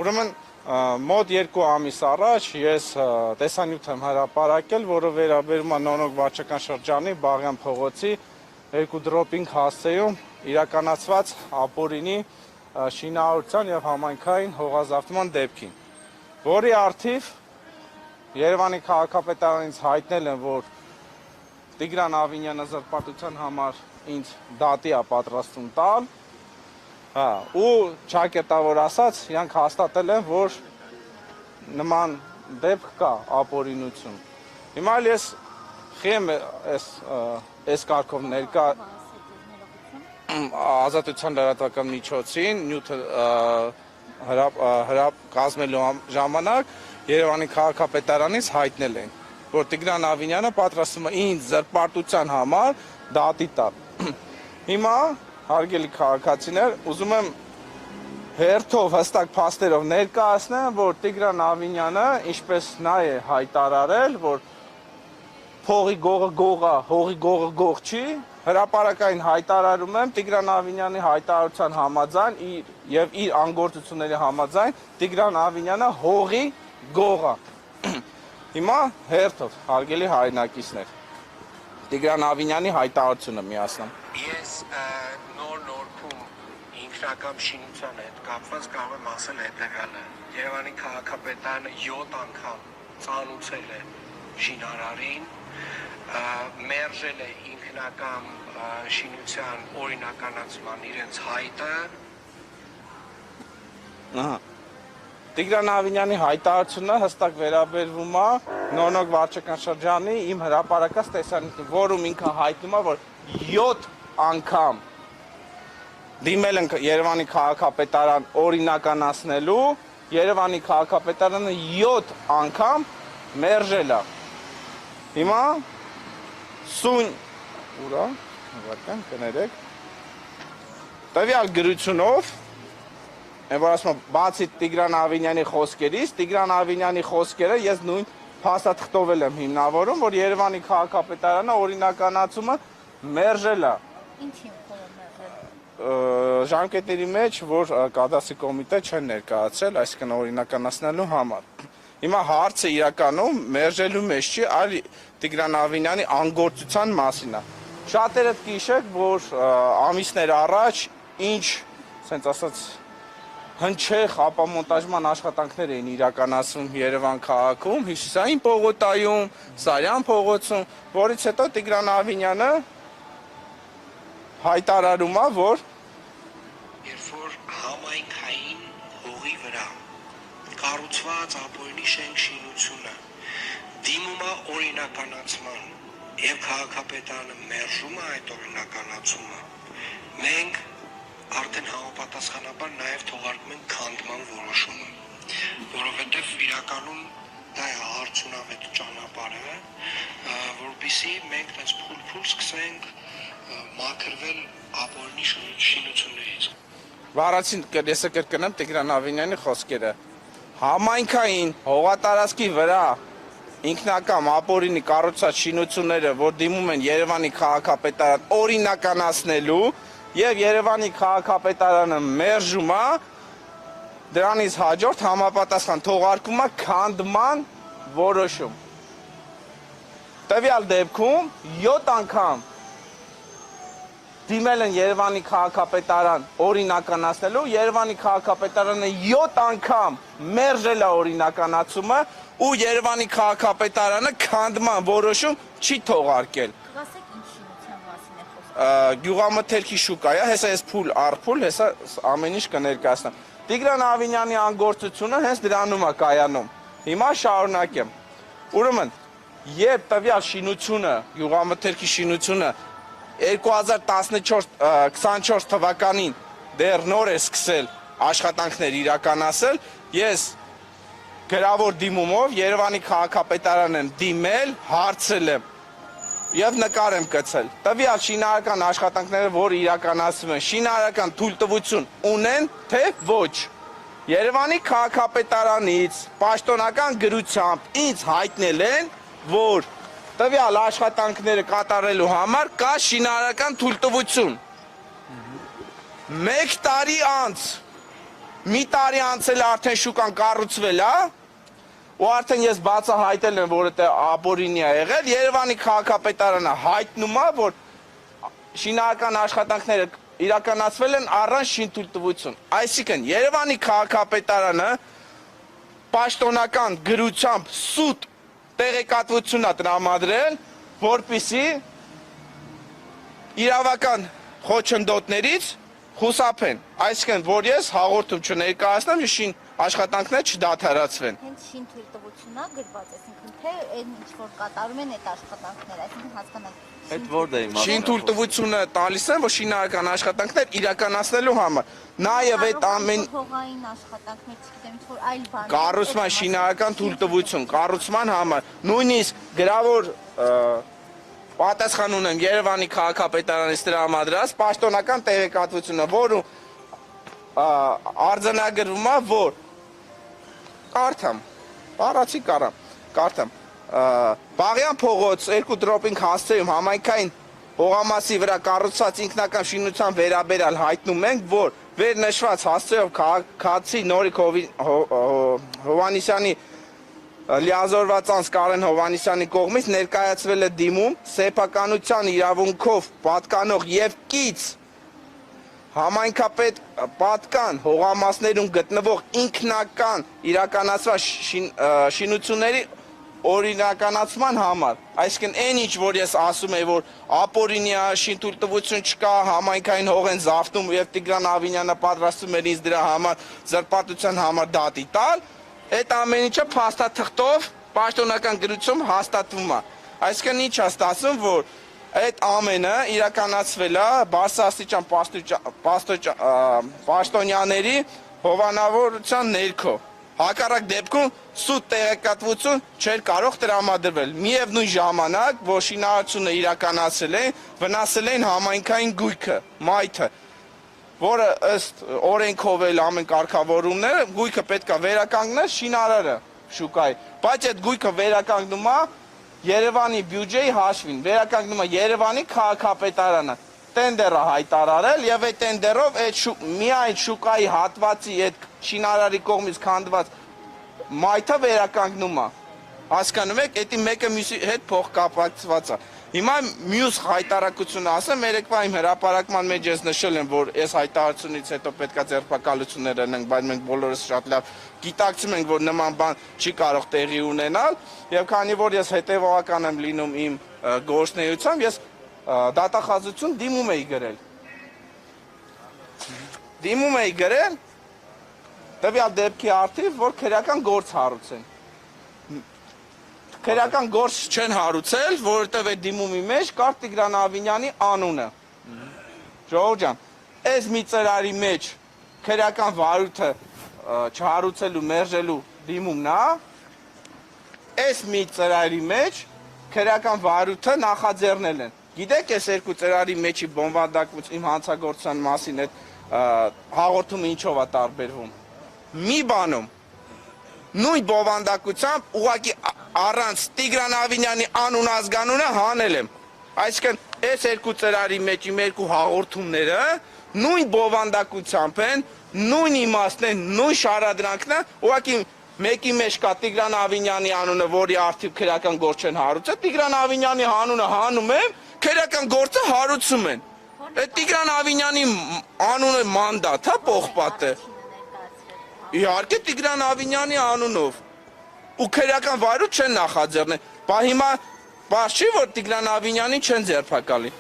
Ուրեմն մոտ 2 ամիս առաջ ես տեսանյութ եմ հրապարակել, որը վերաբերում է Նոնոգ վարչական շրջանի Բաղյան փողոցի 2 դրոպինգ հասցեում իրականացված ապօրինի շինարարության եւ համայնքային հողազավթման դեպքին, որի առթիվ Երևանի քաղաքապետարանից հայտնել են, որ Տիգրան Ավինյանը զրպարտության համար ինձ դատի է պատրաստում տալ, ու ճակերտավոր ասած, իրանք հաստատել են, որ նման դեպք կա ապօրինություն։ Հիմա ես խեմ այս կարգով ներկա ազատության լրատվական միջոցին նյութը կազմելու ժամանակ Երևանի քաղաքապետարանից հայտնել են, որ Տիգրան Ավինյանը պատրաստում է ինձ զրպարտության համար դատի տալ։ Հիմա հարգելի քաղաքացիներ, ուզում եմ հերթով հստակ փաստերով ներկայացնեմ, որ Տիգրան Ավինյանը, ինչպես նա է հայտարարել, որ փողի գողը գող է, հողի գողը գող չի, հրապարակային հայտարարում եմ Տիգրան Ավինյանի հայտարարության համաձայն եւ իր անգործությունների համաձայն Տիգրան Ավինյանը հողի գող է։ Հիմա հերթով հարգելի հայրենակիցներ, Տիգրան Ավինյանի հայտարարությունը միացնեմ։ Ես նոր-նորքում ինքնական շինության հետ կապված կարող եմ ասել հետևյալը. Երևանի քաղաքապետարանը 7 անգամ ծանուցել է շինարարին, մերժել է ինքնական շինության օրինականացման իրենց հայտը։ Տիգրան Ավինյանի հայտարարությունը հստակ վերաբերվում է Նոնոգ վարչական շրջանի իմ հրապարակած տեսանյութին, որում ինքը հայտնում է, որ 7 անգամ դիմել են Երևանի քաղաքապետարան օրինականացնելու, Երևանի քաղաքապետարանը 7 անգամ մերժել է։ Հիմա սույն ուրա, հավատան, կներեք, տվյալ գրությունով, որ ասում եմ, բացի Տիգրան Ավինյանի խոսքերից, Տիգրան Ավինյանի խոսքերը ես նույն փաստաթղթով եմ հիմնավորում, որ Երևանի քաղաքապետարանը օրինականացումը մերժել է։ Ինչի՞ մերժել։ Ժամկետների մեջ, որ կադաստրի կոմիտե չեն ներկայացրել, այսինքն օրինականացնելու համար։ Հիմա հարցը իրականում մերժելու մեջ չի, այլ Տիգրան Ավինյանի անգործության մասին է։ Շատերը կհիշեք, որ ամիսներ առաջ ինչ, ասենց ասած, հնչեղ ապամոնտաժման աշխատանքներ էին իրականացվում Երևան քաղաքում, Հյուսիսային պողոտայում, Սարյան փողոցում, որից հետո Տիգրան Ավինյանը հայտարարում է, որ երբ որ համայնքային հողի վրա կառուցված ապօրինի շինությունը դիմում է օրինականացման եւ քաղաքապետարանը մերժում է այդ օրինականացումը, մենք արդեն համապատասխանաբար նաև թողարկում ենք քանդման որոշումը, որովհետև իրականում դա է արդյունավետ ճանապարհը, որովհետեւ մենք այս փուլ սկսենք մաքրվել ապօրինի շինություններից։ Վարացին ես կրկնեմ Տիգրան Ավինյանի խոսքերը։ Համայնքային հողատարածքի վրա ինքնական ապօրինի կառուցած շինությունները, որ դիմում են Երևանի քաղաքապետարան օրինականացնելու եւ Երևանի քաղաքապետարանը մերժում է, դրանից հաջորդ համապատասխան թողարկում է քանդման որոշում։ Տվյալ դեպքում 7 անգամ դիմել են Երևանի քաղաքապետարան օրինականացնելու, Երևանի քաղաքապետարանը 7 անգամ մերժել է օրինականացումը ու Երևանի քաղաքապետարանը քանդման որոշում չի թողարկել։ Ասեք ինչ շինության մասին է խոսքը։ Գյուղամթերքի շուկա է, հեսա ես փուլ առ փուլ, հեսա ամեն ինչ կներկայացնեմ։ Տիգրան Ավինյանի անգործությունը հենց դրանում է կայանում։ Հիմա շարունակեմ։ Ուրեմն, երբ տվյալ շինությունը, գյուղամթերքի շինությունը 2024 թվականին դեռ նոր է սկսել աշխատանքներ իրականացել, ես գրավոր դիմումով Երևանի քաղաքապետարան եմ դիմել, հարցել եմ եւ նկար եմ գցել։ Տվյալ շինարարական աշխատանքները, որ իրականացվում են, շինարարական թույլտվություն ունեն, թե ոչ։ Երևանի քաղաքապետարանից պաշտոնական գրությամբ ինձ հայտնել են, որ տվյալ աշխատանքները կատարելու համար կա շինարարական թույլտվություն։ 1 տարի անց մի տարի անցել է արդեն շուկան կառուցվել է, ու արդեն ես բացահայտել եմ, որ դա ապօրինի է եղել, Երևանի քաղաքապետարանը հայտնում է, որ շինարարական աշխատանքները իրականացվել են առանց շինթույլտվություն։ Այսինքն Երևանի քաղաքապետարանը պաշտոնական գրությամբ սուտ տեղեկատվություն է տրամադրել, որպեսզի իրավական խոչընդոտներից խուսափեն, այսինքն որ ես հաղորդում չներկայացնեմ, շին աշխատանքները չդադարեցվեն։ Հենց շինթույլտվությունն է գրված, այսինքն թե այն ինչ որ կատարում են այդ աշխատանքները, այսինքն հասկանալ։ Այդ որտե է իմաստը։ Շինթույլտվությունը տալիս են, որ շինարարական աշխատանքներ իրականացնելու համար։ Նաև այդ ամեն հողային աշխատանքներ, չգիտեմ, ինչ որ այլ բան։ կառուցման շինարարական թույլտվություն, կառուցման համար, նույնիսկ գրավոր պատասխան ունեմ Երևանի քաղաքապետարանից տրամադրած պաշտոնական տեղեկատվությունը, որը արձանագրվում է, որ կարդամ, բառացի կարդամ, Բաղյան փողոց 2 դրոպինգ հասցեում համայնքային հողամասի վրա կառուցված ինքնական շինության վերաբերյալ հայտնում ենք, որ վերնշված հասցեով քաղաքացի Նորիկ Հովհաննիսյանի լիազորված անձ Կարեն Հովհաննիսյանի կողմից ներկայացվել է դիմում սեփականության իրավունքով պատկանող եւ կից համայնքապետ պատկան հողամասներում գտնվող ինքնական իրականացված շինությունների օրինականացման համար, այսինքն այն ինչ որ ես ասում եմ, որ ապօրինի շինթույլտվություն չկա, համայնքային հող են զավթում եւ Տիգրան Ավինյանը պատրաստում էր ինձ դրա համար զրպարտության համար դատի տալ, այդ ամեն ինչը փաստաթղթով պաշտոնական գրությամբ հաստատվում է։ Այսինքն ինչ է ստացվում, որ այդ ամենը իրականացվել է բարձրաստիճան պաշտոնյաների հովանավորության ներքո։ Հակառակ դեպքում սուտ տեղեկատվություն չէր կարող տրամադրվել։ Միևնույն ժամանակ, որ շինարարությունը իրականացել են, վնասել են համայնքային գույքը, մայթը, որը ըստ օրենքով էլ ամեն կարգավորումները գույքը պետք է վերականգնել շինարարը շուկայի, բայց այդ գույքը վերականգնում է Երևանի բյուջեի հաշվին, վերականգնում է Երևանի քաղաքապետարանը, տենդերը հայտարարել եւ այդ տենդերով միայն շուկայի հատվածի այդ շինարարի կողմից քանդված մայթը վերականգնում է։ Հասկանում եք, դա մեկը մյուսի հետ փոխկապակցված է։ Հիմա մյուս հայտարարությունը ասեմ, երեկվա իմ հրապարակման մեջ ես նշել եմ, որ այս հայտարարությունից հետո պետքա ձերբակալություններ լինեն, բայց մենք բոլորս շատ լավ գիտակցում ենք, որ նման բան չի կարող տեղի ունենալ, եւ քանի որ ես հետեւողական եմ լինում իմ գործունեությամբ, ես դատախազություն դիմում էի գրել։ Դիմում էի գրել տվյալ դեպքի առթիվ, որ քրեական գործ հարուցեն։ Քրեական գործ չեն հարուցել, որովհետև այդ դիմումի մեջ կար Տիգրան Ավինյանի անունը։ Ժողովուրդ ջան, այս մի ծրարի մեջ քրեական վարույթը չհարուցելու, մերժելու դիմումն է, այս մի ծրարի մեջ քրեական վարույթը նախաձեռնել են։ Գիտեք, այս երկու ծրարի մեջի բովանդակություն իմ հանցագործության մասին այդ հաղորդումը ինչով է տարբերվում։ Մի բանում նույն բովանդակությամբ ուղղակի առանց Տիգրան Ավինյանի անուն ազգանունը հանել եմ։ Այսինքն այս երկու ծրարի մեջ իմ երկու հաղորդումները նույն բովանդակությամբ են, նույն իմաստն են, նույն շարադրանքն է, ուղղակի մեկի մեջ կա Տիգրան Ավինյանի անունը, որի առթիվ քրեական գործ չեն հարուցել, Տիգրան Ավինյանի անունը հանում եմ, քրեական գործը հարուցում են։ Այդ Տիգրան Ավինյանի անունը մանդատ է, պողպատ է։ Իհարկե Տիգրան Ավինյանի անունով ու քրեական վարույթ չեն նախաձեռնել։ Բա հիմա բաց չի, որ Տիգրան Ավինյանին չեն ձերբակալի։